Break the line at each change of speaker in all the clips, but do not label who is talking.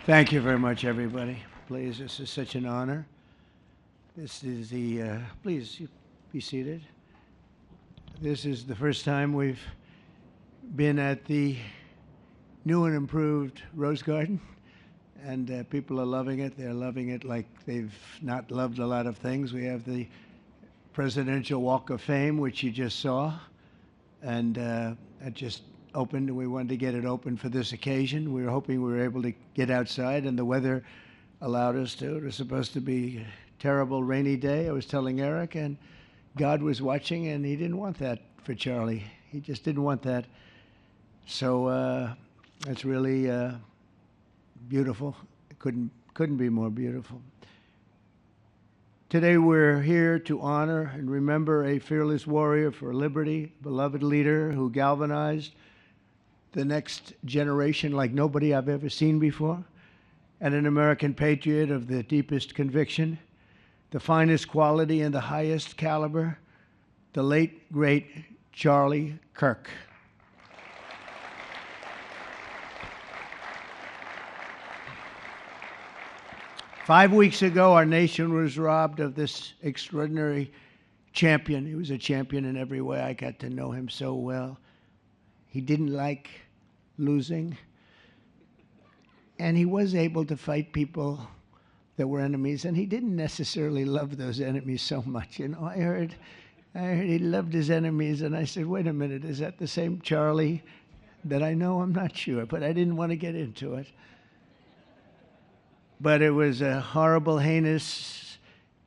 Thank you very much, everybody. Please, this is such an honor. This is please be seated. This is the first time we've been at the new and improved Rose Garden, and people are loving it. They're loving it like they've not loved a lot of things. We have the Presidential Walk of Fame, which you just saw, and that just opened, and we wanted to get it open for this occasion. We were hoping we were able to get outside, and the weather allowed us to. It was supposed to be a terrible rainy day. I was telling Erika, and God was watching, and he didn't want that for Charlie. He just didn't want that. So it's really beautiful. It couldn't be more beautiful. Today we're here to honor and remember a fearless warrior for liberty, beloved leader who galvanized the next generation like nobody I've ever seen before, and an American patriot of the deepest conviction, the finest quality and the highest caliber, the late, great Charlie Kirk. Five weeks ago, our nation was robbed of this extraordinary champion. He was a champion in every way. I got to know him so well. He didn't like losing, and he was able to fight people that were enemies, and he didn't necessarily love those enemies so much. You know, I heard he loved his enemies, and I said, wait a minute, is that the same Charlie that I know? I'm not sure, but I didn't want to get into it. But it was a horrible, heinous,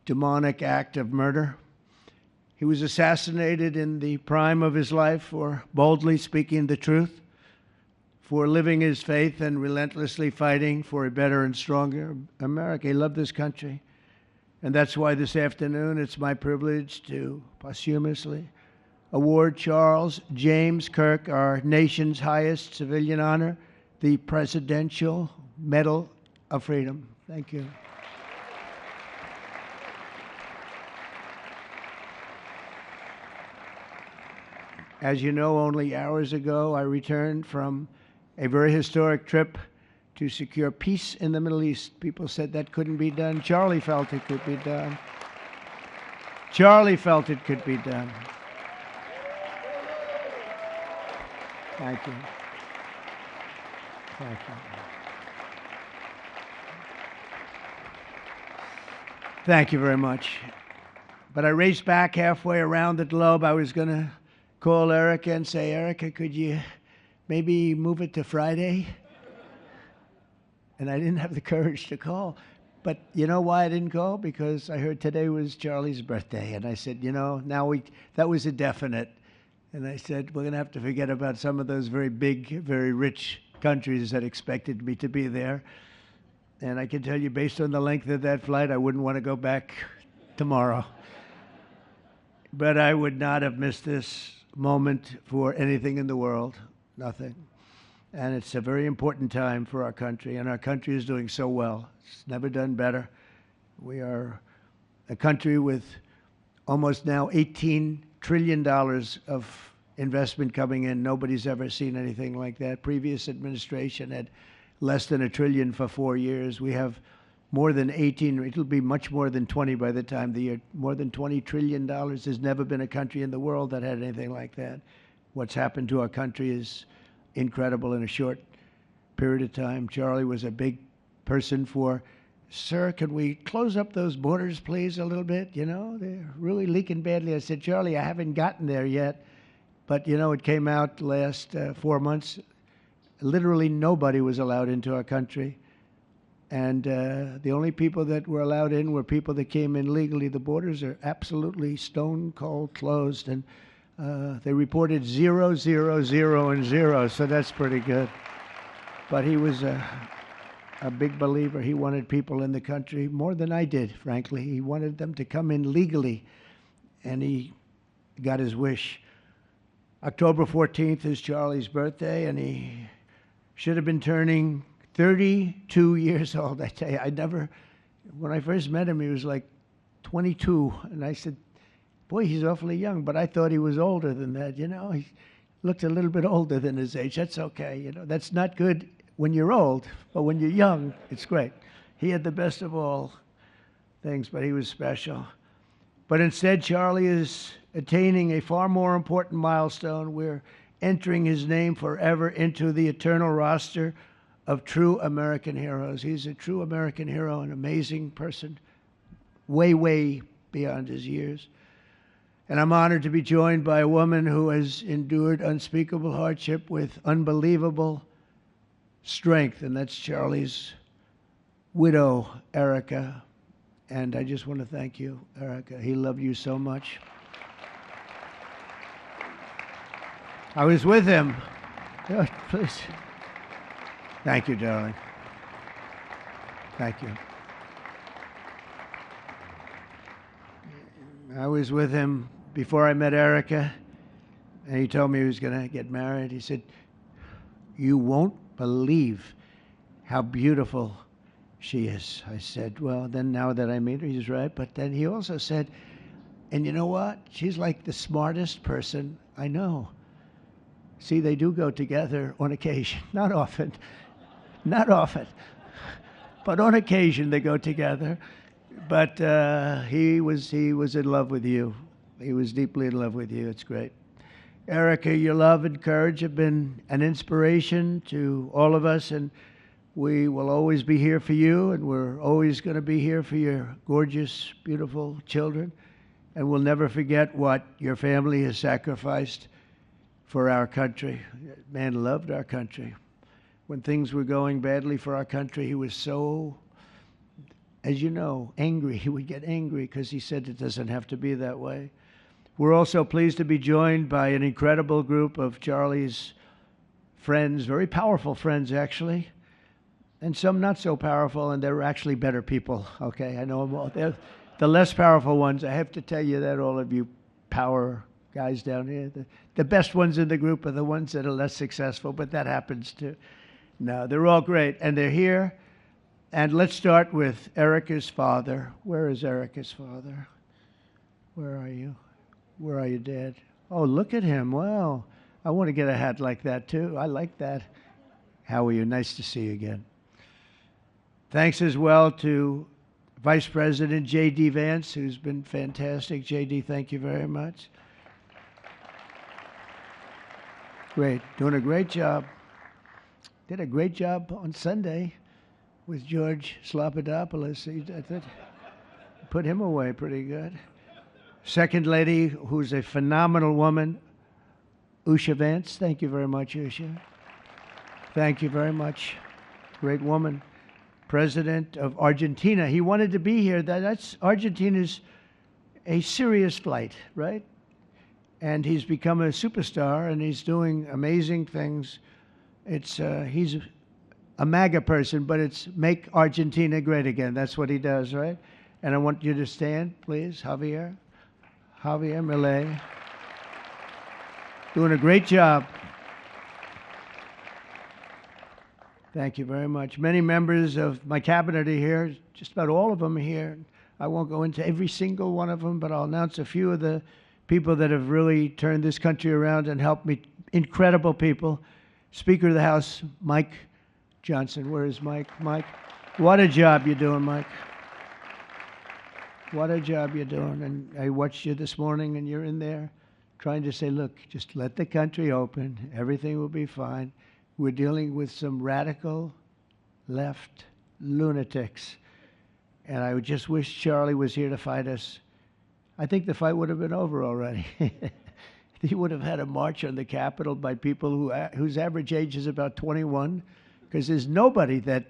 demonic act of murder. He was assassinated in the prime of his life for boldly speaking the truth, for living his faith and relentlessly fighting for a better and stronger America. He loved this country. And that's why this afternoon it's my privilege to posthumously award Charles James Kirk our nation's highest civilian honor, the Presidential Medal of Freedom. Thank you. As you know, only hours ago, I returned from a very historic trip to secure peace in the Middle East. People said that couldn't be done. Charlie felt it could be done. Charlie felt it could be done. Thank you. Thank you. Thank you very much. But I raced back halfway around the globe. I was going to call Erika and say, Erika, could you maybe move it to Friday? And I didn't have the courage to call. But you know why I didn't call? Because I heard today was Charlie's birthday. And I said, you know, that was a definite. And I said, we're going to have to forget about some of those very big, very rich countries that expected me to be there. And I can tell you, based on the length of that flight, I wouldn't want to go back tomorrow. But I would not have missed this moment for anything in the world. Nothing. And it's a very important time for our country, and our country is doing so well. It's never done better. We are a country with almost now $18 trillion of investment coming in. Nobody's ever seen anything like that. Previous administration had less than $1 trillion for 4 years. We have more than 18, it'll be much more than 20 by the time the year, more than $20 trillion. There's never been a country in the world that had anything like that. What's happened to our country is incredible in a short period of time. Charlie was a big person for, sir, can we close up those borders, please, a little bit? You know, they're really leaking badly. I said, Charlie, I haven't gotten there yet. But, you know, it came out last 4 months. Literally nobody was allowed into our country. And the only people that were allowed in were people that came in legally. The borders are absolutely stone cold closed. And they reported 0, 0, 0, and 0. So that's pretty good. But he was a big believer. He wanted people in the country more than I did, frankly. He wanted them to come in legally. And he got his wish. October 14th is Charlie's birthday, and he should have been turning 32 years old. I tell you, when I first met him, he was like 22. And I said, boy, he's awfully young. But I thought he was older than that, you know. He looked a little bit older than his age. That's okay, you know. That's not good when you're old, but when you're young, it's great. He had the best of all things, but he was special. But instead, Charlie is attaining a far more important milestone. We're entering his name forever into the eternal roster of true American heroes. He's a true American hero, an amazing person, way, way beyond his years. And I'm honored to be joined by a woman who has endured unspeakable hardship with unbelievable strength, and that's Charlie's widow, Erika. And I just want to thank you, Erika. He loved you so much. I was with him. Oh, please. Thank you, darling. Thank you. I was with him before I met Erika, and he told me he was going to get married. He said, "You won't believe how beautiful she is." I said, "Well, then now that I meet her, he's right." But then he also said, "And you know what? She's like the smartest person I know." See, they do go together on occasion. Not often. Not often. But on occasion they go together. But he was in love with you. He was deeply in love with you. It's great. Erika, your love and courage have been an inspiration to all of us, and we will always be here for you, and we're always going to be here for your gorgeous, beautiful children, and we'll never forget what your family has sacrificed for our country. Man loved our country. When things were going badly for our country, he was so, as you know, angry. He would get angry because he said it doesn't have to be that way. We're also pleased to be joined by an incredible group of Charlie's friends, very powerful friends, actually, and some not so powerful, and they're actually better people, okay? I know them all. They're the less powerful ones. I have to tell you that, all of you power guys down here. The best ones in the group are the ones that are less successful, but that happens too. No, they're all great, and they're here. And let's start with Erika's father. Where is Erika's father? Where are you? Where are you, Dad? Oh, look at him. Wow. I want to get a hat like that, too. I like that. How are you? Nice to see you again. Thanks as well to Vice President J.D. Vance, who's been fantastic. J.D., thank you very much. Great. Doing a great job. Did a great job on Sunday with George Slopadopoulos. I thought put him away pretty good. Second lady, who's a phenomenal woman, Usha Vance. Thank you very much, Usha. Thank you very much. Great woman. President of Argentina. He wanted to be here. That's Argentina's a serious flight, right? And he's become a superstar, and he's doing amazing things. He's a MAGA person, but it's make Argentina great again. That's what he does, right? And I want you to stand, please, Javier Milei. Doing a great job. Thank you very much. Many members of my cabinet are here. Just about all of them are here. I won't go into every single one of them, but I'll announce a few of the people that have really turned this country around and helped me. Incredible people. Speaker of the House, Mike Johnson. Where is Mike? Mike, what a job you're doing, Mike. What a job you're doing. And I watched you this morning, and you're in there trying to say, look, just let the country open. Everything will be fine. We're dealing with some radical left lunatics. And I just wish Charlie was here to fight us. I think the fight would have been over already. He would have had a march on the Capitol by people whose average age is about 21, because there's nobody that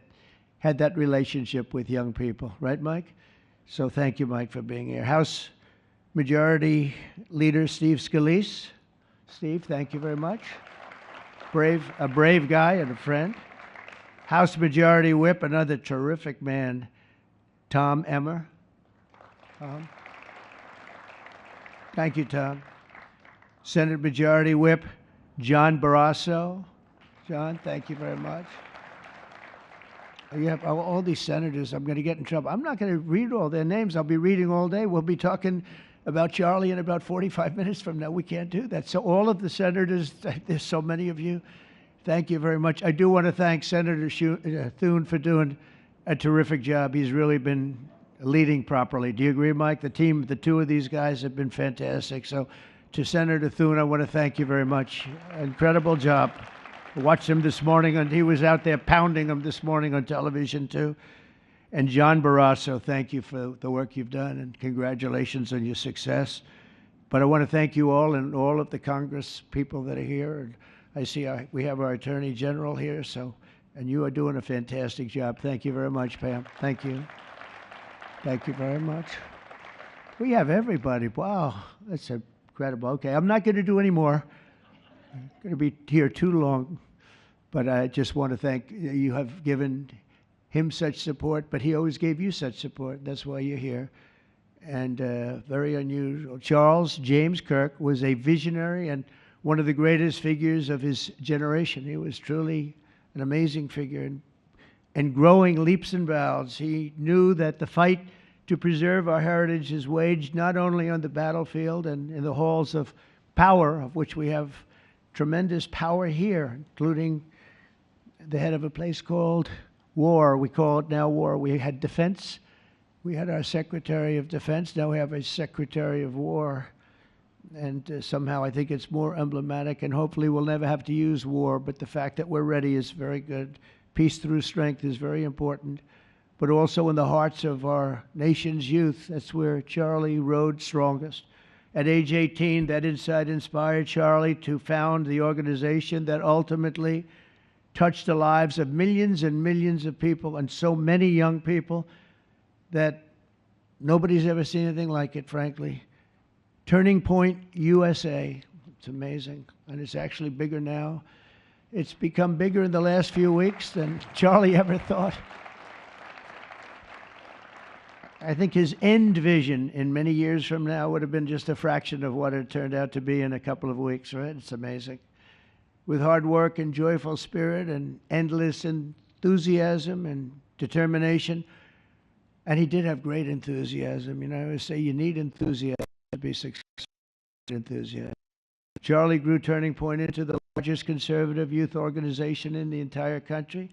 had that relationship with young people. Right, Mike? So thank you, Mike, for being here. House Majority Leader Steve Scalise. Steve, thank you very much. A brave guy and a friend. House Majority Whip, another terrific man, Tom Emmer. Thank you, Tom. Senate Majority Whip, John Barrasso. John, thank you very much. You have all these senators. I'm going to get in trouble. I'm not going to read all their names. I'll be reading all day. We'll be talking about Charlie in about 45 minutes from now. We can't do that. So all of the senators, there's so many of you. Thank you very much. I do want to thank Senator Thune for doing a terrific job. He's really been leading properly. Do you agree, Mike? The team, the two of these guys have been fantastic. So to Senator Thune, I want to thank you very much. Incredible job. I watched him this morning, and he was out there pounding them this morning on television, too. And John Barrasso, thank you for the work you've done, and congratulations on your success. But I want to thank you all and all of the Congress people that are here. And I see we have our Attorney General here, and you are doing a fantastic job. Thank you very much, Pam. Thank you. Thank you very much. We have everybody. Wow, that's incredible. Okay, I'm not going to do any more. I'm going to be here too long. But I just want to thank you. Have given him such support, but he always gave you such support. That's why you're here. And very unusual. Charles James Kirk was a visionary and one of the greatest figures of his generation. He was truly an amazing figure and growing leaps and bounds. He knew that the fight to preserve our heritage is waged not only on the battlefield and in the halls of power, of which we have tremendous power here, including the head of a place called war. We call it now war. We had defense. We had our Secretary of Defense. Now we have a Secretary of War. And somehow I think it's more emblematic, and hopefully we'll never have to use war, but the fact that we're ready is very good. Peace through strength is very important, but also in the hearts of our nation's youth. That's where Charlie rode strongest. At age 18, that insight inspired Charlie to found the organization that ultimately touched the lives of millions and millions of people, and so many young people that nobody's ever seen anything like it, frankly. Turning Point USA. It's amazing, and it's actually bigger now. It's become bigger in the last few weeks than Charlie ever thought. I think his end vision in many years from now would have been just a fraction of what it turned out to be in a couple of weeks, right? It's amazing. With hard work and joyful spirit and endless enthusiasm and determination, and he did have great enthusiasm. You know, I always say you need enthusiasm to be successful. Enthusiasm. Charlie grew Turning Point into the largest conservative youth organization in the entire country.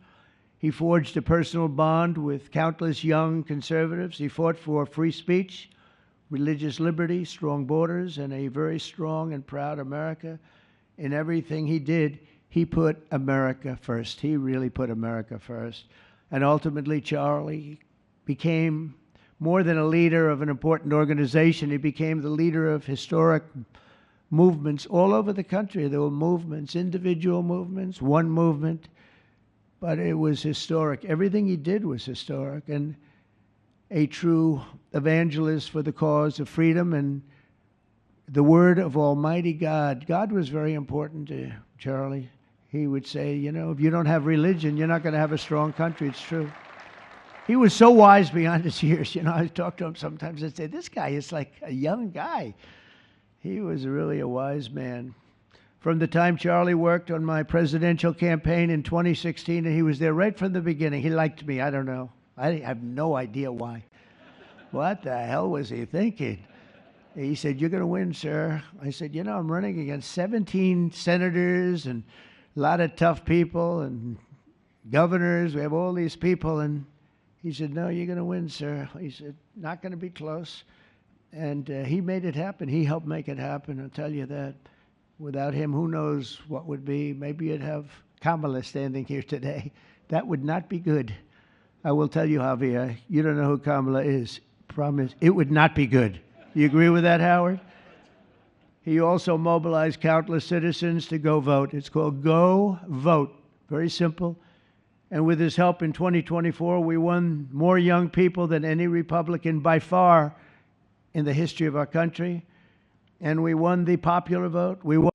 He forged a personal bond with countless young conservatives. He fought for free speech, religious liberty, strong borders, and a very strong and proud America. In everything he did, he put America first. He really put America first. And ultimately, Charlie became more than a leader of an important organization. He became the leader of historic movements all over the country. There were movements, individual movements, one movement, but it was historic. Everything he did was historic, and a true evangelist for the cause of freedom and the word of Almighty God. God was very important to Charlie. He would say, you know, if you don't have religion, you're not going to have a strong country. It's true. He was so wise beyond his years. You know, I talk to him sometimes and say, this guy is like a young guy. He was really a wise man. From the time Charlie worked on my presidential campaign in 2016, and he was there right from the beginning. He liked me. I don't know. I have no idea why. What the hell was he thinking? He said, you're going to win, sir. I said, you know, I'm running against 17 senators and a lot of tough people and governors. We have all these people. And he said, no, you're going to win, sir. He said, not going to be close. And he made it happen. He helped make it happen, I'll tell you that. Without him, who knows what would be. Maybe you'd have Kamala standing here today. That would not be good. I will tell you, Javier, you don't know who Kamala is. Promise, it would not be good. You agree with that, Howard? He also mobilized countless citizens to go vote. It's called Go Vote. Very simple. And with his help in 2024, we won more young people than any Republican by far in the history of our country. And we won the popular vote. We won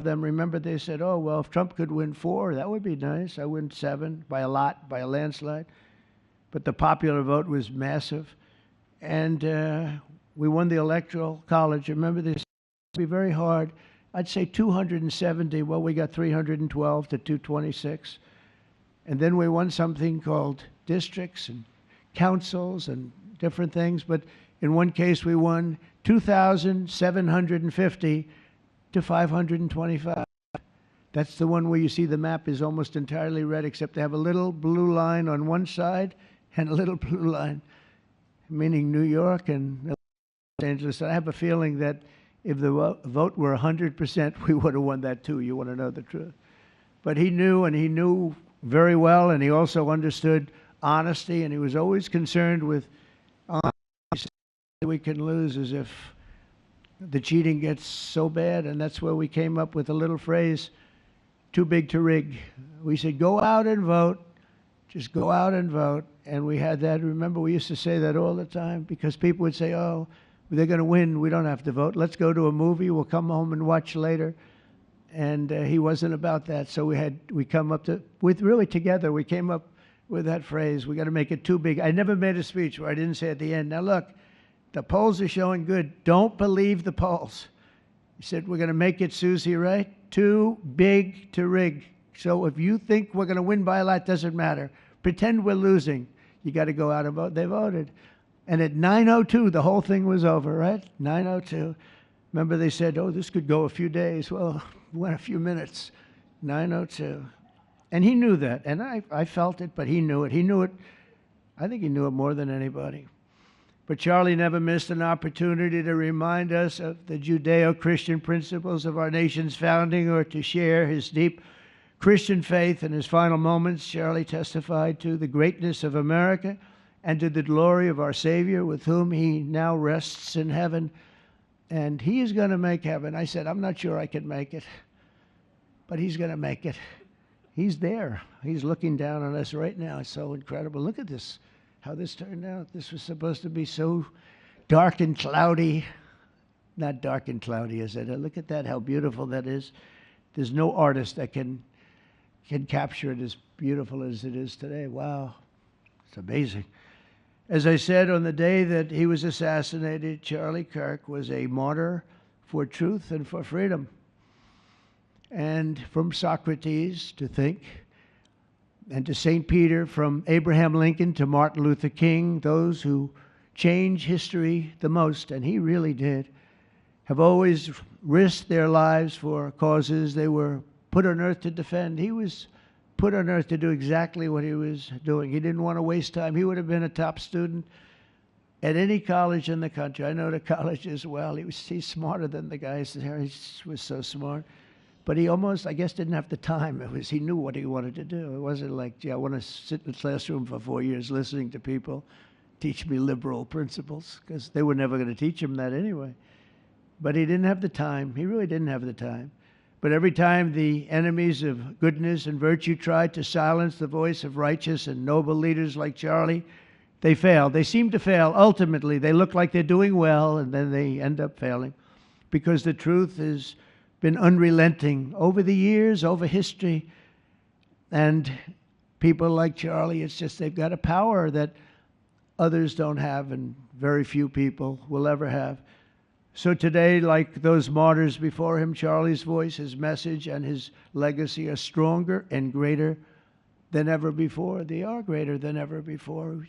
them. Remember, they said, oh, well, if Trump could win 4, that would be nice. I win 7 by a lot, by a landslide. But the popular vote was massive. And we won the Electoral College. Remember, this would be very hard. I'd say 270. Well, we got 312 to 226. And then we won something called districts and councils and different things. But in one case, we won 2,750 to 525. That's the one where you see the map is almost entirely red, except they have a little blue line on one side and a little blue line, meaning New York and Los Angeles. I have a feeling that if the vote were 100%, we would have won that too. You want to know the truth. But he knew, and he knew very well, and he also understood honesty, and he was always concerned with honesty. We can lose as if the cheating gets so bad, and that's where we came up with a little phrase, too big to rig. We said, go out and vote. Just go out and vote. And we had that. Remember, we used to say that all the time because people would say, oh, they're going to win. We don't have to vote. Let's go to a movie. We'll come home and watch later. And he wasn't about that. So we come up to, with really together, we came up with that phrase, we got to make it too big. I never made a speech where I didn't say at the end, now look, the polls are showing good. Don't believe the polls. He said, we're going to make it, Susie, right? Too big to rig. So if you think we're going to win by a lot, doesn't matter. Pretend we're losing. You got to go out and vote. They voted. And at 9:02, the whole thing was over, right? 9:02. Remember they said, oh, this could go a few days. Well, it went a few minutes. 9:02. And he knew that. And I felt it, but he knew it. He knew it. I think he knew it more than anybody. But Charlie never missed an opportunity to remind us of the Judeo-Christian principles of our nation's founding or to share his deep Christian faith. In his final moments, Charlie testified to the greatness of America and to the glory of our Savior, with whom he now rests in heaven. And he is going to make heaven. I said, I'm not sure I can make it, but he's going to make it. He's there. He's looking down on us right now. It's so incredible. Look at this, how this turned out. This was supposed to be so dark and cloudy. Not dark and cloudy, is it? Look at that, how beautiful that is. There's no artist that can capture it as beautiful as it is today. Wow, it's amazing. As I said, on the day that he was assassinated, Charlie Kirk was a martyr for truth and for freedom. And from Socrates to think, and to St. Peter, from Abraham Lincoln to Martin Luther King, those who change history the most, and he really did, have always risked their lives for causes they were put on earth to defend. He was put on earth to do exactly what he was doing. He didn't want to waste time. He would have been a top student at any college in the country. I know the colleges well. He's smarter than the guys there. He was so smart. But he almost, I guess, didn't have the time. He knew what he wanted to do. It wasn't like, gee, I want to sit in the classroom for 4 years listening to people teach me liberal principles, because they were never going to teach him that anyway. But he didn't have the time. He really didn't have the time. But every time the enemies of goodness and virtue tried to silence the voice of righteous and noble leaders like Charlie, they failed. They seem to fail. Ultimately, they look like they're doing well, and then they end up failing, because the truth has been unrelenting over the years, over history. And people like Charlie, it's just they've got a power that others don't have, and very few people will ever have. So today, like those martyrs before him, Charlie's voice, his message, and his legacy are stronger and greater than ever before. They are greater than ever before.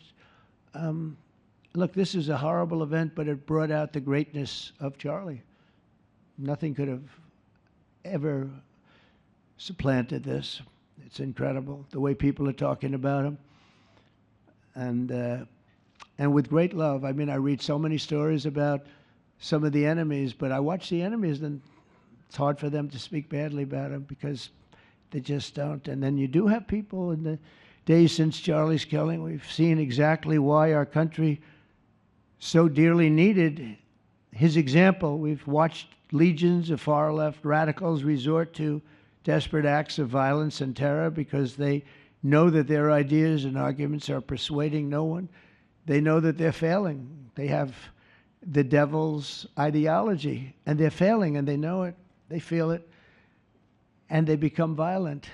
Look, this is a horrible event, but it brought out the greatness of Charlie. Nothing could have ever supplanted this. It's incredible, the way people are talking about him. And with great love. I mean, I read so many stories about some of the enemies, but I watch the enemies, and it's hard for them to speak badly about him because they just don't. And then you do have people in the days since Charlie's killing, we've seen exactly why our country so dearly needed his example. We've watched legions of far-left radicals resort to desperate acts of violence and terror because they know that their ideas and arguments are persuading no one. They know that they're failing. They have the devil's ideology, and they're failing, and they know it. They feel it, and they become violent.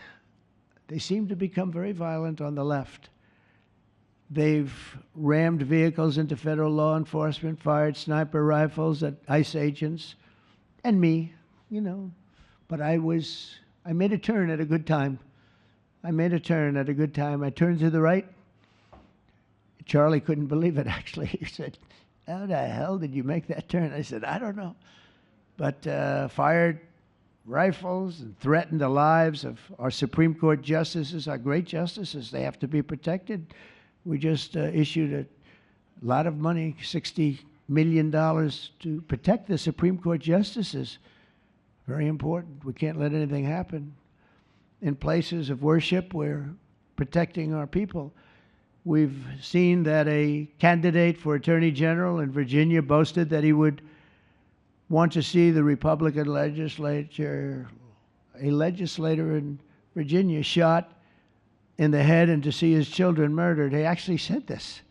They seem to become very violent on the left. They've rammed vehicles into federal law enforcement, fired sniper rifles at ICE agents, and me, you know. But I made a turn at a good time. I made a turn at a good time. I turned to the right. Charlie couldn't believe it, actually. He said, how the hell did you make that turn? I said, I don't know. But fired rifles and threaten the lives of our Supreme Court justices, our great justices. They have to be protected. We just issued a lot of money, $60 million, to protect the Supreme Court justices. Very important. We can't let anything happen. In places of worship, we're protecting our people. We've seen that a candidate for Attorney General in Virginia boasted that he would want to see the Republican legislature, a legislator in Virginia, shot in the head and to see his children murdered. He actually said this.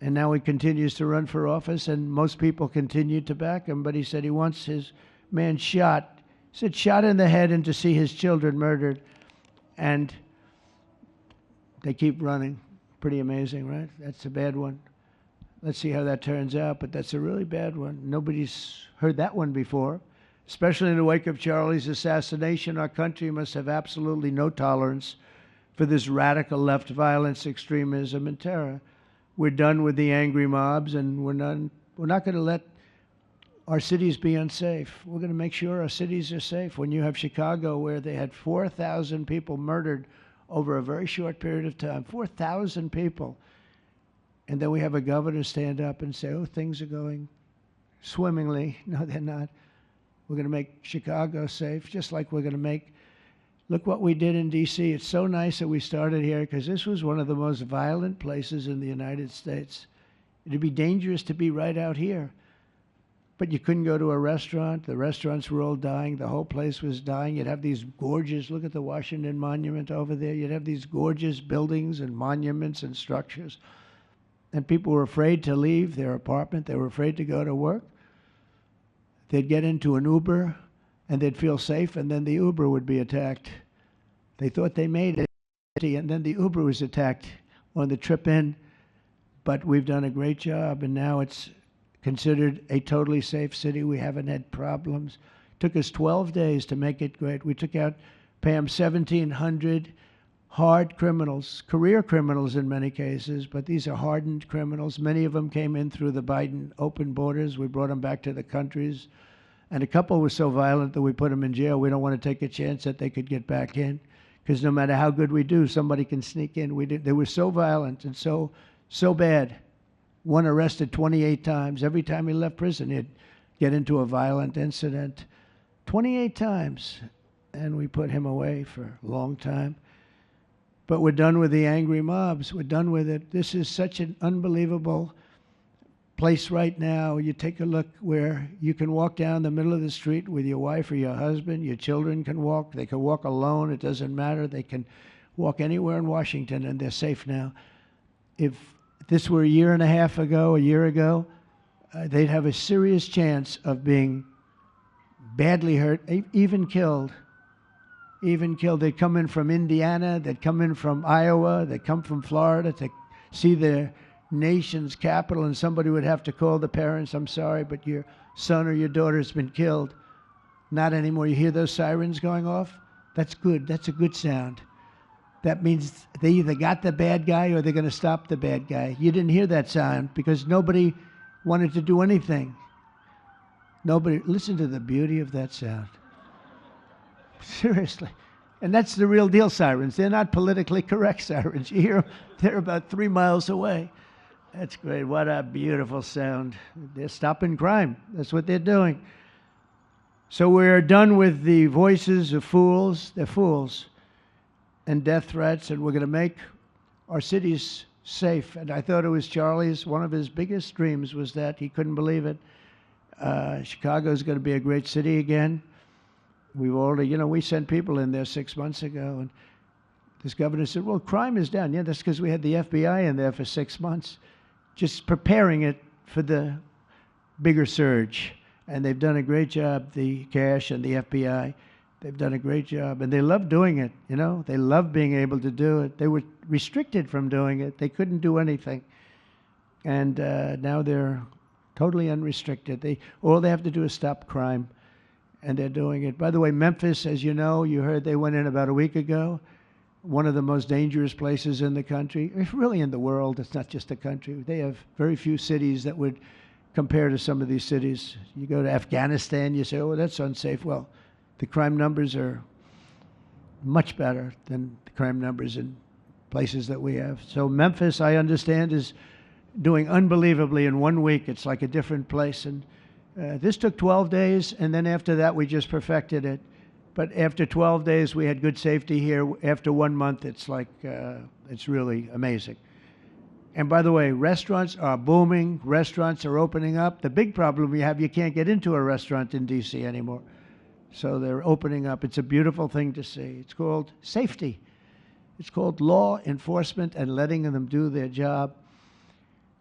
And now he continues to run for office, and most people continue to back him, but he said he wants his man shot. He said shot in the head and to see his children murdered. And they keep running. Pretty amazing, right? That's a bad one. Let's see how that turns out, but that's a really bad one. Nobody's heard that one before. Especially in the wake of Charlie's assassination, our country must have absolutely no tolerance for this radical left violence, extremism, and terror. We're done with the angry mobs, and we're not going to let our cities be unsafe. We're going to make sure our cities are safe. When you have Chicago, where they had 4,000 people murdered over a very short period of time, 4,000 people, and then we have a governor stand up and say, oh, things are going swimmingly. No, they're not. We're going to make Chicago safe, just like we're going to make, look what we did in D.C. It's so nice that we started here, because this was one of the most violent places in the United States. It'd be dangerous to be right out here. But you couldn't go to a restaurant. The restaurants were all dying. The whole place was dying. You'd have these gorgeous, look at the Washington Monument over there. You'd have these gorgeous buildings and monuments and structures. And people were afraid to leave their apartment. They were afraid to go to work. They'd get into an Uber, and they'd feel safe, and then the Uber would be attacked. They thought they made it, and then the Uber was attacked on the trip in. But we've done a great job, and now it's considered a totally safe city. We haven't had problems. It took us 12 days to make it great. We took out, Pam, 1,700 hard criminals, career criminals in many cases, but these are hardened criminals. Many of them came in through the Biden open borders. We brought them back to the countries. And a couple were so violent that we put them in jail. We don't want to take a chance that they could get back in, because no matter how good we do, somebody can sneak in. They were so violent and so bad. One arrested 28 times. Every time he left prison, he'd get into a violent incident. 28 times. And we put him away for a long time. But we're done with the angry mobs. We're done with it. This is such an unbelievable place right now. You take a look where you can walk down the middle of the street with your wife or your husband. Your children can walk. They can walk alone. It doesn't matter. They can walk anywhere in Washington, and they're safe now. If this were a year ago, they'd have a serious chance of being badly hurt, even killed. They'd come in from Indiana, they'd come in from Iowa, they'd come from Florida to see their nation's capital, and somebody would have to call the parents, I'm sorry, but your son or your daughter's been killed. Not anymore. You hear those sirens going off? That's good. That's a good sound. That means they either got the bad guy or they're going to stop the bad guy. You didn't hear that sound because nobody wanted to do anything. Nobody, listen to the beauty of that sound. Seriously. And that's the real deal sirens. They're not politically correct sirens. You hear them, they're about 3 miles away. That's great. What a beautiful sound. They're stopping crime. That's what they're doing. So we're done with the voices of fools. They're fools. And death threats, and we're going to make our cities safe. And I thought it was Charlie's, one of his biggest dreams was that. He couldn't believe it. Chicago's going to be a great city again. We've already, we sent people in there 6 months ago, and this governor said, well, crime is down. Yeah, that's because we had the FBI in there for 6 months, just preparing it for the bigger surge. And they've done a great job, the cash and the FBI. They've done a great job, and they love doing it, They love being able to do it. They were restricted from doing it. They couldn't do anything. And now they're totally unrestricted. All they have to do is stop crime, and they're doing it. By the way, Memphis, as you know, you heard they went in about a week ago, one of the most dangerous places in the country, really in the world. It's not just the country. They have very few cities that would compare to some of these cities. You go to Afghanistan, you say, oh, that's unsafe. Well, The crime numbers are much better than the crime numbers in places that we have. So Memphis, I understand, is doing unbelievably in 1 week. It's like a different place. And this took 12 days, and then after that, we just perfected it. But after 12 days, we had good safety here. After 1 month, it's like, it's really amazing. And by the way, restaurants are booming. Restaurants are opening up. The big problem we have, you can't get into a restaurant in D.C. anymore. So they're opening up. It's a beautiful thing to see. It's called safety. It's called law enforcement and letting them do their job.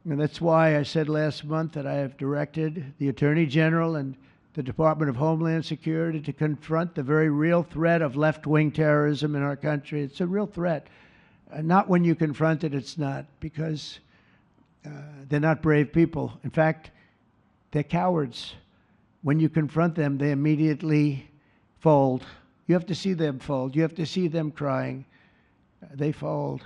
And that's why I said last month that I have directed the Attorney General and the Department of Homeland Security to confront the very real threat of left-wing terrorism in our country. It's a real threat. Not when you confront it, it's not, because they're not brave people. In fact, they're cowards. When you confront them, they immediately fold. You have to see them fold. You have to see them crying. They fold.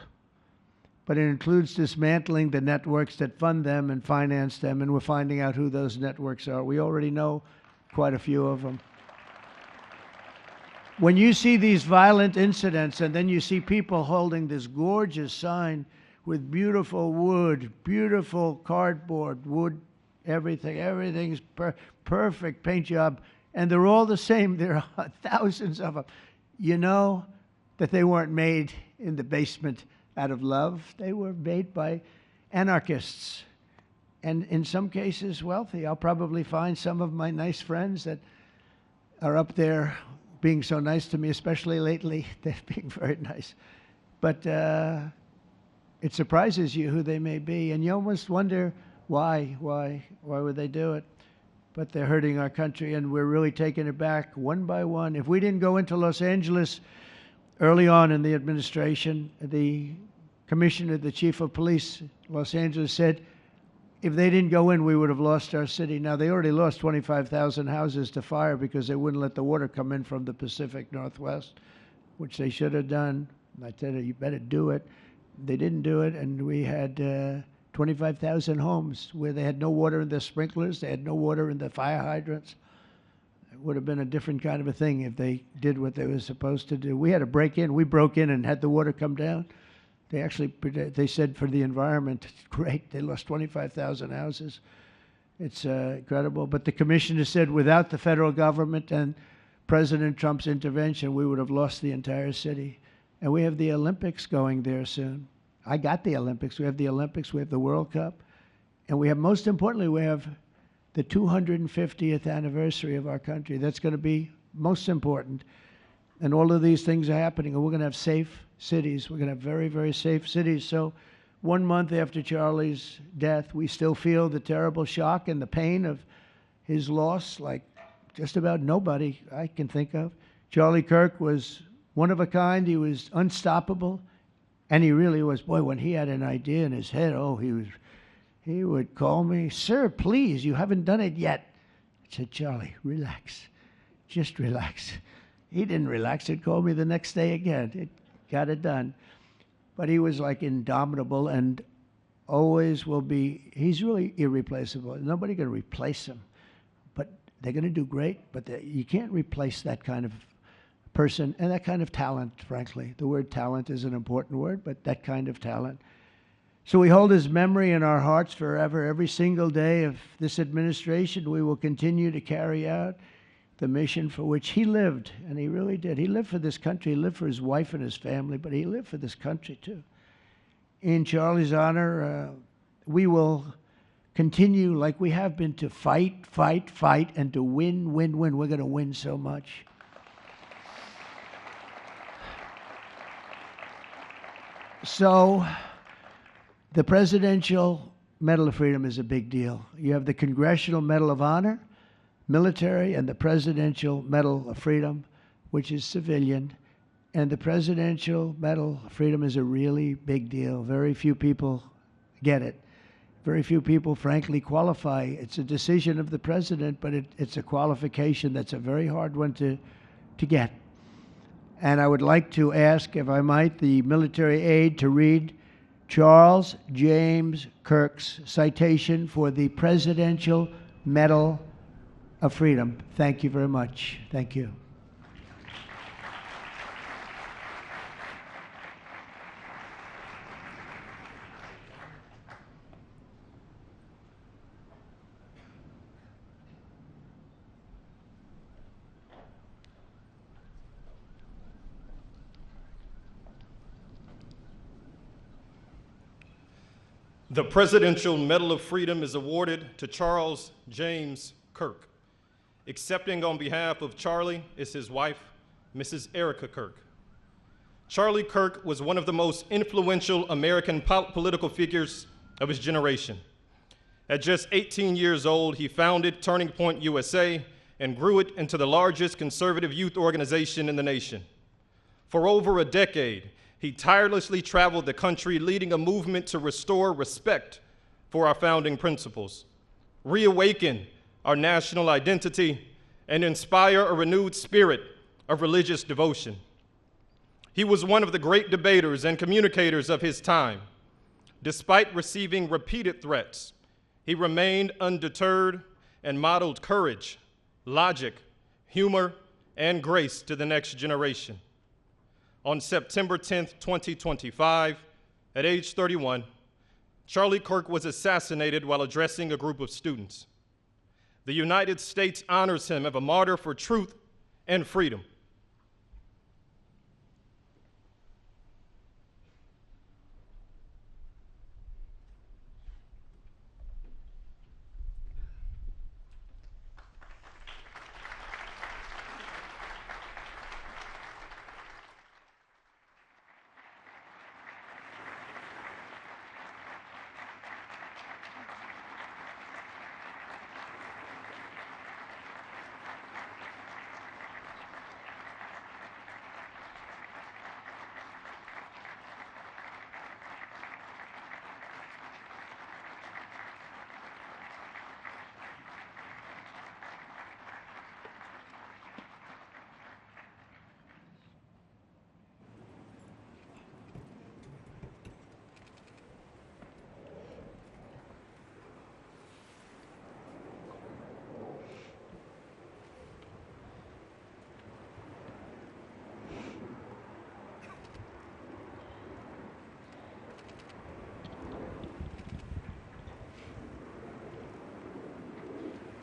But it includes dismantling the networks that fund them and finance them, and we're finding out who those networks are. We already know quite a few of them. When you see these violent incidents and then you see people holding this gorgeous sign with beautiful wood, beautiful cardboard, wood, everything's perfect paint job, and they're all the same, there are thousands of them, you know that they weren't made in the basement out of love. They were made by anarchists, and in some cases wealthy. I'll probably find some of my nice friends that are up there being so nice to me, especially lately. They're being very nice. But it surprises you who they may be, and you almost wonder why would they do it? But they're hurting our country, and we're really taking it back one by one. If we didn't go into Los Angeles early on in the administration, the commissioner, the chief of police, Los Angeles, said if they didn't go in, we would have lost our city. Now, they already lost 25,000 houses to fire because they wouldn't let the water come in from the Pacific Northwest, which they should have done. I said, you better do it. They didn't do it, and we had 25,000 homes where they had no water in the sprinklers, they had no water in the fire hydrants. It would have been a different kind of a thing if they did what they were supposed to do. We had to break in. We broke in and had the water come down. They said for the environment, great, they lost 25,000 houses. It's incredible. But the commissioner said without the federal government and President Trump's intervention, we would have lost the entire city. And we have the Olympics going there soon. I got the Olympics. We have the Olympics. We have the World Cup. And we have, most importantly, we have the 250th anniversary of our country. That's going to be most important. And all of these things are happening. And we're going to have safe cities. We're going to have very, very safe cities. So 1 month after Charlie's death, we still feel the terrible shock and the pain of his loss, like just about nobody I can think of. Charlie Kirk was one of a kind. He was unstoppable. And he really was. Boy, when he had an idea in his head, he would call me, sir, please, you haven't done it yet. I said, Charlie, relax. Just relax. He didn't relax. He'd call me the next day again. It got it done. But he was like indomitable and always will be. He's really irreplaceable. Nobody can replace him. But they're going to do great. But you can't replace that kind of person and that kind of talent, frankly. The word talent is an important word, but that kind of talent. So we hold his memory in our hearts forever. Every single day of this administration, we will continue to carry out the mission for which he lived, and he really did. He lived for this country. He lived for his wife and his family, but he lived for this country too. In Charlie's honor, we will continue like we have been to fight, fight, fight, and to win, win, win. We're going to win so much. So the Presidential Medal of Freedom is a big deal. You have the Congressional Medal of Honor, military, and the Presidential Medal of Freedom, which is civilian. And the Presidential Medal of Freedom is a really big deal. Very few people get it. Very few people, frankly, qualify. It's a decision of the president, but it's a qualification that's a very hard one to get. And I would like to ask, if I might, the military aide to read Charles James Kirk's citation for the Presidential Medal of Freedom. Thank you very much. Thank you.
The Presidential Medal of Freedom is awarded to Charles James Kirk. Accepting on behalf of Charlie is his wife, Mrs. Erika Kirk. Charlie Kirk was one of the most influential American political figures of his generation. At just 18 years old, he founded Turning Point USA and grew it into the largest conservative youth organization in the nation. For over a decade, he tirelessly traveled the country leading a movement to restore respect for our founding principles, reawaken our national identity, and inspire a renewed spirit of religious devotion. He was one of the great debaters and communicators of his time. Despite receiving repeated threats, he remained undeterred and modeled courage, logic, humor, and grace to the next generation. On September 10th, 2025, at age 31, Charlie Kirk was assassinated while addressing a group of students. The United States honors him as a martyr for truth and freedom.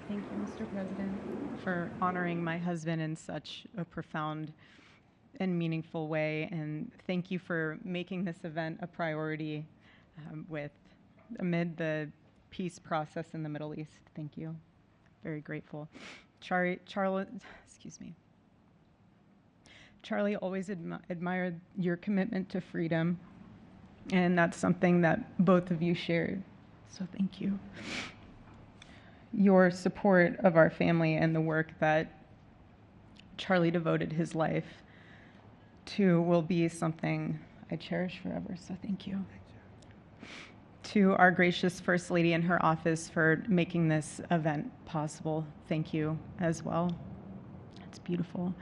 Thank you, Mr. President, for honoring my husband in such a profound and meaningful way. And thank you for making this event a priority amid the peace process in the Middle East. Thank you. Very grateful. Charlie always admired your commitment to freedom, and that's something that both of you shared. So thank you. Your support of our family and the work that Charlie devoted his life to will be something I cherish forever, so thank you. To our gracious First Lady in her office for making this event possible, thank you as well. It's beautiful.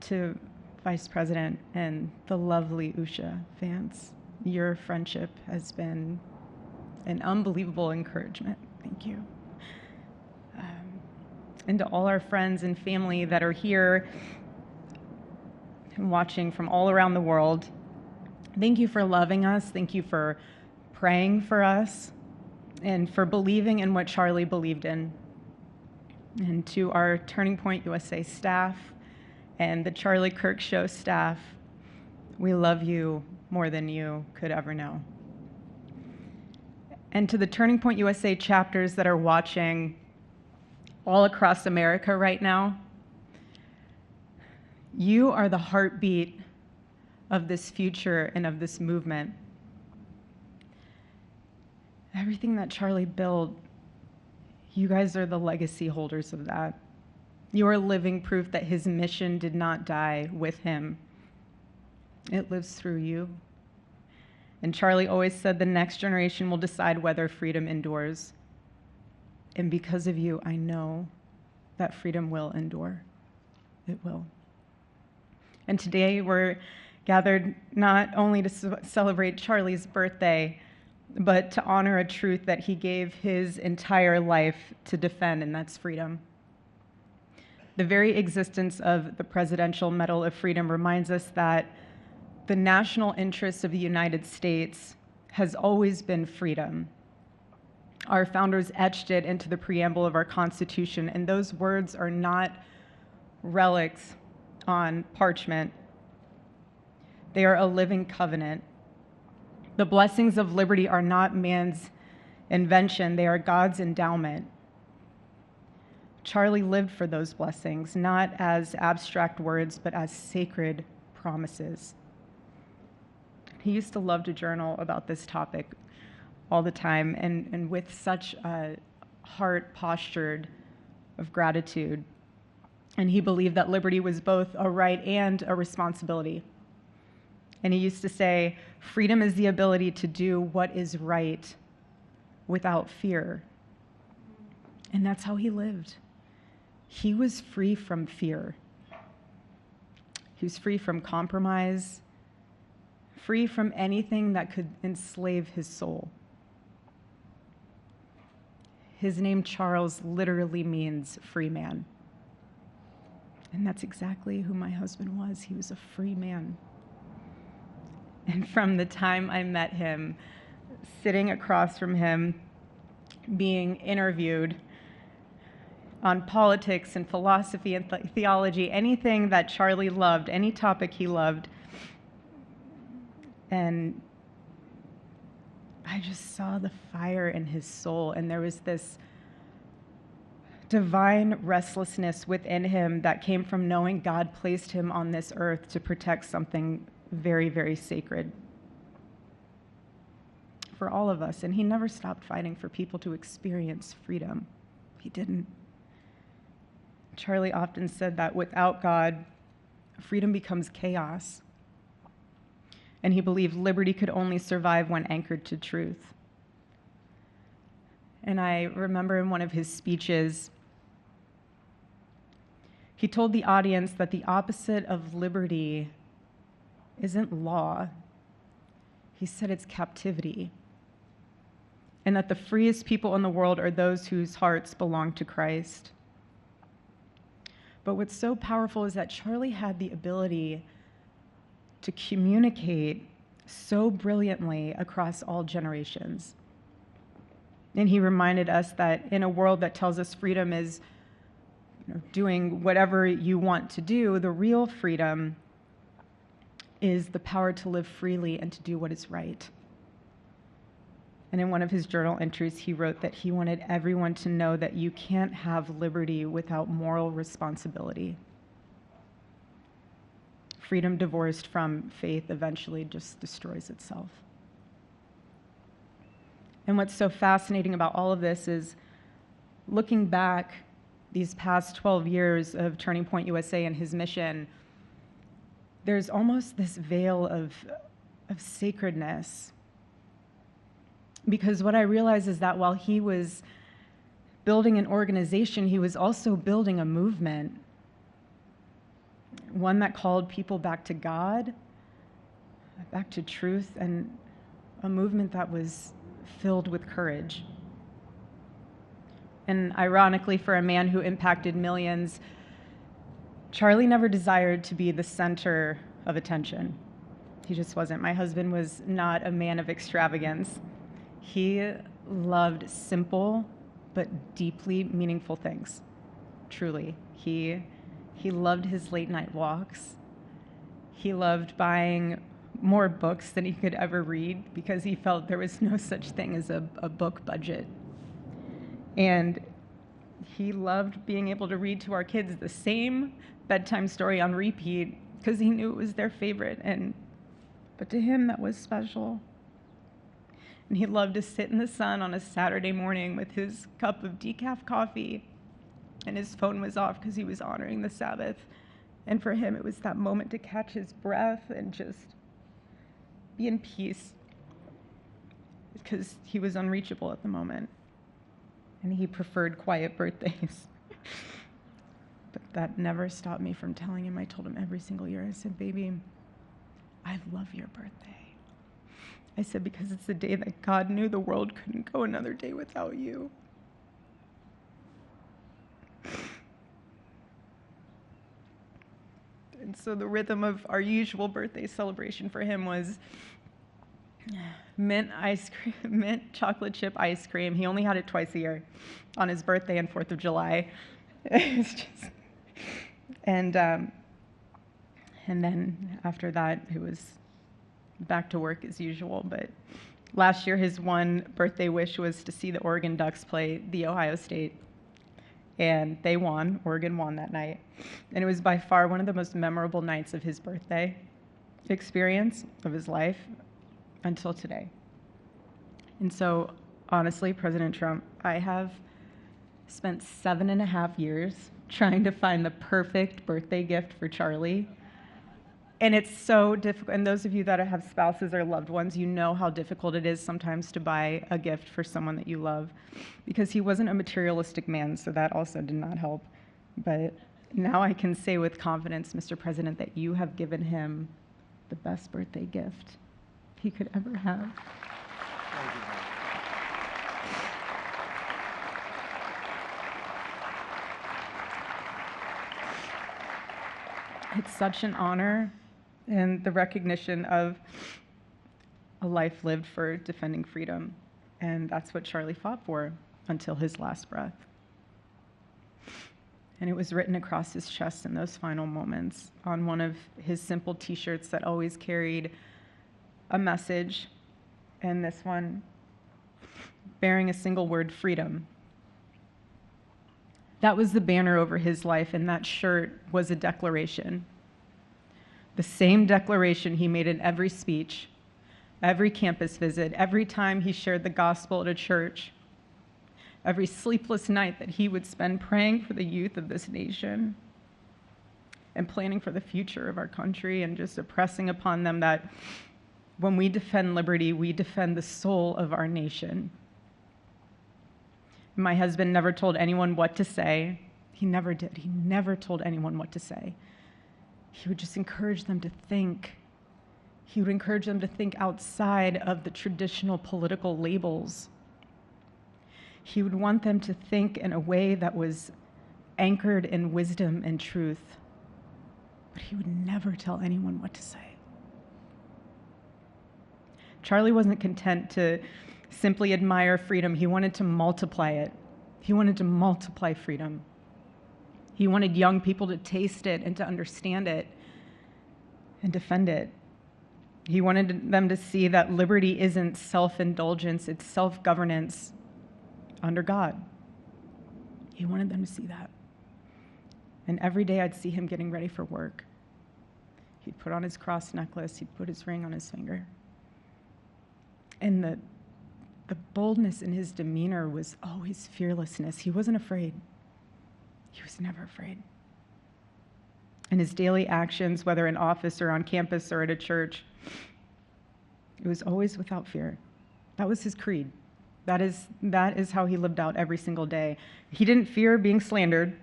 To Vice President and the lovely Usha fans, your friendship has been an unbelievable encouragement. Thank you. And to all our friends and family that are here and watching from all around the world, thank you for loving us. Thank you for praying for us and for believing in what Charlie believed in. And to our Turning Point USA staff and the Charlie Kirk Show staff, we love you more than you could ever know. And to the Turning Point USA chapters that are watching all across America right now, you are the heartbeat of this future and of this movement. Everything that Charlie built, you guys are the legacy holders of that. You are living proof that his mission did not die with him. It lives through you. And Charlie always said the next generation will decide whether freedom endures. And because of you, I know that freedom will endure. It will. And today we're gathered not only to celebrate Charlie's birthday, but to honor a truth that he gave his entire life to defend, and that's freedom. The very existence of the Presidential Medal of Freedom reminds us that the national interest of the United States has always been freedom. Our founders etched it into the preamble of our Constitution, and those words are not relics on parchment. They are a living covenant. The blessings of liberty are not man's invention, they are God's endowment. Charlie lived for those blessings, not as abstract words, but as sacred promises. He used to love to journal about this topic all the time, and with such a heart postured of gratitude. And he believed that liberty was both a right and a responsibility. And he used to say, freedom is the ability to do what is right without fear. And that's how he lived. He was free from fear. He was free from compromise, free from anything that could enslave his soul. His name, Charles, literally means free man. And that's exactly who my husband was. He was a free man. And from the time I met him, sitting across from him, being interviewed on politics and philosophy and theology, anything that Charlie loved, any topic he loved, and I just saw the fire in his soul, and there was this divine restlessness within him that came from knowing God placed him on this earth to protect something very, very sacred for all of us. And he never stopped fighting for people to experience freedom. He didn't. Charlie often said that without God, freedom becomes chaos. And he believed liberty could only survive when anchored to truth. And I remember in one of his speeches, he told the audience that the opposite of liberty isn't law. He said it's captivity. And that the freest people in the world are those whose hearts belong to Christ. But what's so powerful is that Charlie had the ability to communicate so brilliantly across all generations. And he reminded us that in a world that tells us freedom is doing whatever you want to do, the real freedom is the power to live freely and to do what is right. And in one of his journal entries, he wrote that he wanted everyone to know that you can't have liberty without moral responsibility. Freedom divorced from faith eventually just destroys itself. And what's so fascinating about all of this is looking back these past 12 years of Turning Point USA and his mission, there's almost this veil of sacredness. Because what I realized is that while he was building an organization, he was also building a movement. One that called people back to God, back to truth, and a movement that was filled with courage. And ironically, for a man who impacted millions, Charlie never desired to be the center of attention. He just wasn't. My husband was not a man of extravagance. He loved simple but deeply meaningful things, truly. He loved his late night walks. He loved buying more books than he could ever read because he felt there was no such thing as a book budget. And he loved being able to read to our kids the same bedtime story on repeat because he knew it was their favorite. But to him, that was special. And he loved to sit in the sun on a Saturday morning with his cup of decaf coffee, and his phone was off because he was honoring the Sabbath. And for him, it was that moment to catch his breath and just be in peace because he was unreachable at the moment. And he preferred quiet birthdays. But that never stopped me from telling him. I told him every single year, I said, baby, I love your birthday. I said, because it's the day that God knew the world couldn't go another day without you. And so the rhythm of our usual birthday celebration for him was mint ice cream, mint chocolate chip ice cream. He only had it twice a year, on his birthday and 4th of July. It's just, and then after that, it was back to work as usual. But last year, his one birthday wish was to see the Oregon Ducks play the Ohio State. And they won. Oregon won that night. And it was by far one of the most memorable nights of his birthday experience of his life until today. And so, honestly, President Trump, I have spent 7.5 years trying to find the perfect birthday gift for Charlie. And it's so difficult. And those of you that have spouses or loved ones, you know how difficult it is sometimes to buy a gift for someone that you love, because he wasn't a materialistic man, so that also did not help. But now I can say with confidence, Mr. President, that you have given him the best birthday gift he could ever have.
Thank you.
It's such an honor and the recognition of a life lived for defending freedom. And that's what Charlie fought for until his last breath. And it was written across his chest in those final moments on one of his simple t-shirts that always carried a message, and this one bearing a single word, freedom. That was the banner over his life, and that shirt was a declaration. The same declaration he made in every speech, every campus visit, every time he shared the gospel at a church, every sleepless night that he would spend praying for the youth of this nation and planning for the future of our country, and just impressing upon them that when we defend liberty, we defend the soul of our nation. My husband never told anyone what to say. He never did. He never told anyone what to say. He would just encourage them to think. He would encourage them to think outside of the traditional political labels. He would want them to think in a way that was anchored in wisdom and truth. But he would never tell anyone what to say. Charlie wasn't content to simply admire freedom. He wanted to multiply it. He wanted to multiply freedom. He wanted young people to taste it and to understand it and defend it. He wanted them to see that liberty isn't self-indulgence, it's self-governance under God. He wanted them to see that. And every day I'd see him getting ready for work. He'd put on his cross necklace, he'd put his ring on his finger. And the boldness in his demeanor was always fearlessness. He wasn't afraid. He was never afraid. In his daily actions, whether in office or on campus or at a church, it was always without fear. That was his creed. That is how he lived out every single day. He didn't fear being slandered.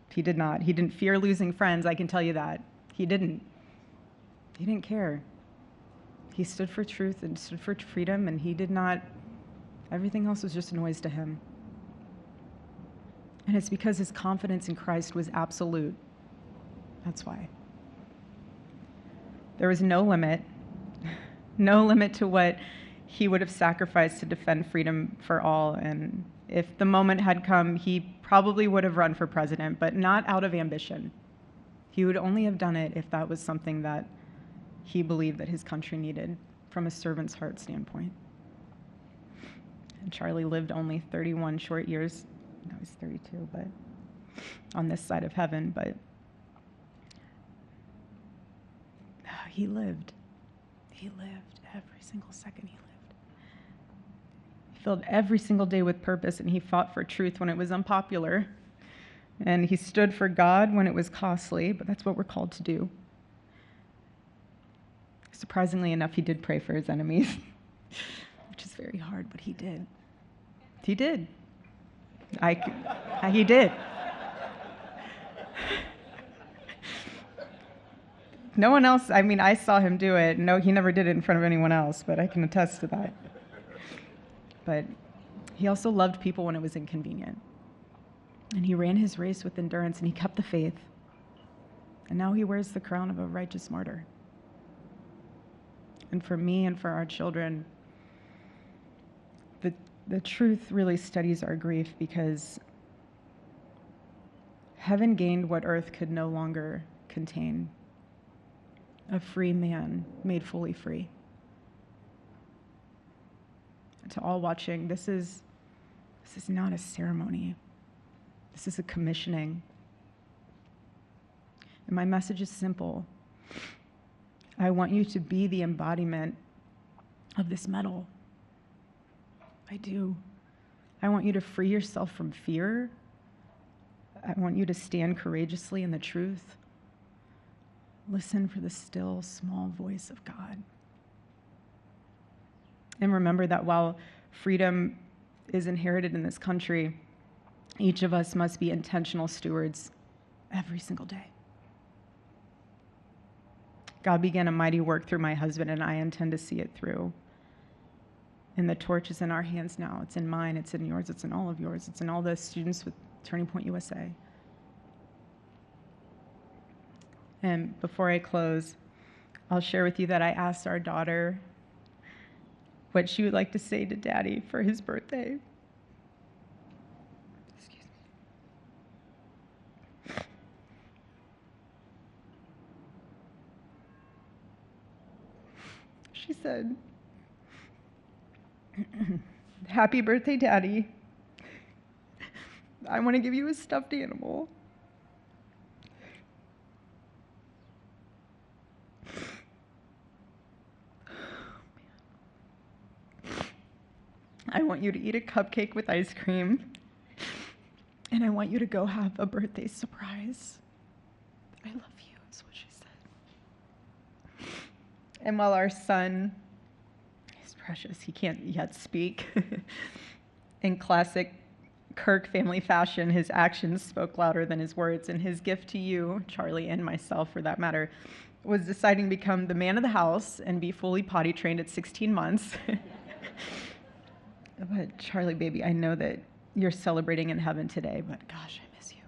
He did not. He didn't fear losing friends, I can tell you that. He didn't. He didn't care. He stood for truth and stood for freedom, and he did not, everything else was just a noise to him. And it's because his confidence in Christ was absolute. That's why. There was no limit to what he would have sacrificed to defend freedom for all. And if the moment had come, he probably would have run for president, but not out of ambition. He would only have done it if that was something that he believed that his country needed from a servant's heart standpoint. And Charlie lived only 31 short years. No, he's 32, but on this side of heaven, but he lived. He lived every single second he lived. He filled every single day with purpose, and he fought for truth when it was unpopular. And he stood for God when it was costly, but that's what we're called to do. Surprisingly enough, he did pray for his enemies, which is very hard, but he did. He did. He did. No one else, I mean, I saw him do it. No, he never did it in front of anyone else, but I can attest to that. But he also loved people when it was inconvenient. And he ran his race with endurance, and he kept the faith. And now he wears the crown of a righteous martyr. And for me and for our children, the truth really studies our grief, because heaven gained what earth could no longer contain: a free man made fully free. to all watching, this is not a ceremony. This is a commissioning. And my message is simple. I want you to be the embodiment of this medal. I do. I want you to free yourself from fear. I want you to stand courageously in the truth. Listen for the still, small voice of God. And remember that while freedom is inherited in this country, each of us must be intentional stewards every single day. God began a mighty work through my husband, and I intend to see it through. And the torch is in our hands now. It's in mine, it's in yours, it's in all of yours, it's in all the students with Turning Point USA. And before I close, I'll share with you that I asked our daughter what she would like to say to Daddy for his birthday. Excuse me. She said, "Happy birthday, Daddy. I want to give you a stuffed animal. I want you to eat a cupcake with ice cream, and I want you to go have a birthday surprise. I love you," is what she said. And while our son is precious, he can't yet speak, in classic Kirk family fashion, his actions spoke louder than his words, and his gift to you, Charlie, and myself for that matter, was deciding to become the man of the house and be fully potty trained at 16 months. But Charlie, baby, I know that you're celebrating in heaven today, but gosh, I miss you.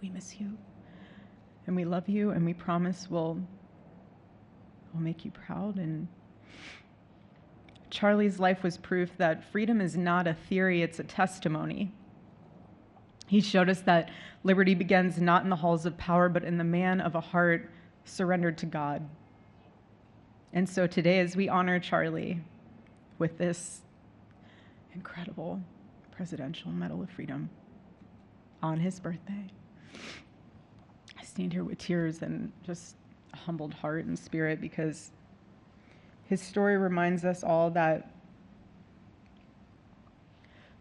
We miss you. And we love you, and we promise we'll make you proud. And Charlie's life was proof that freedom is not a theory, it's a testimony. He showed us that liberty begins not in the halls of power, but in the man of a heart surrendered to God. And so today, as we honor Charlie with this incredible Presidential Medal of Freedom on his birthday, I stand here with tears and just a humbled heart and spirit, because his story reminds us all that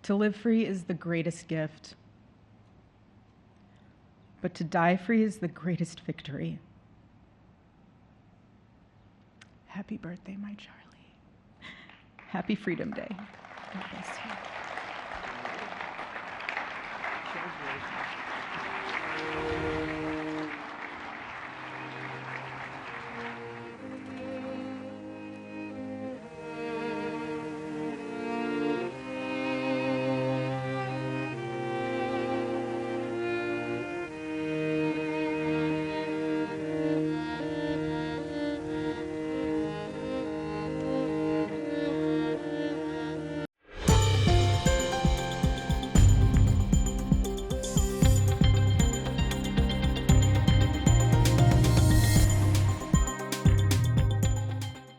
to live free is the greatest gift, but to die free is the greatest victory. Happy birthday, my Charlie. Happy Freedom Day. God bless you.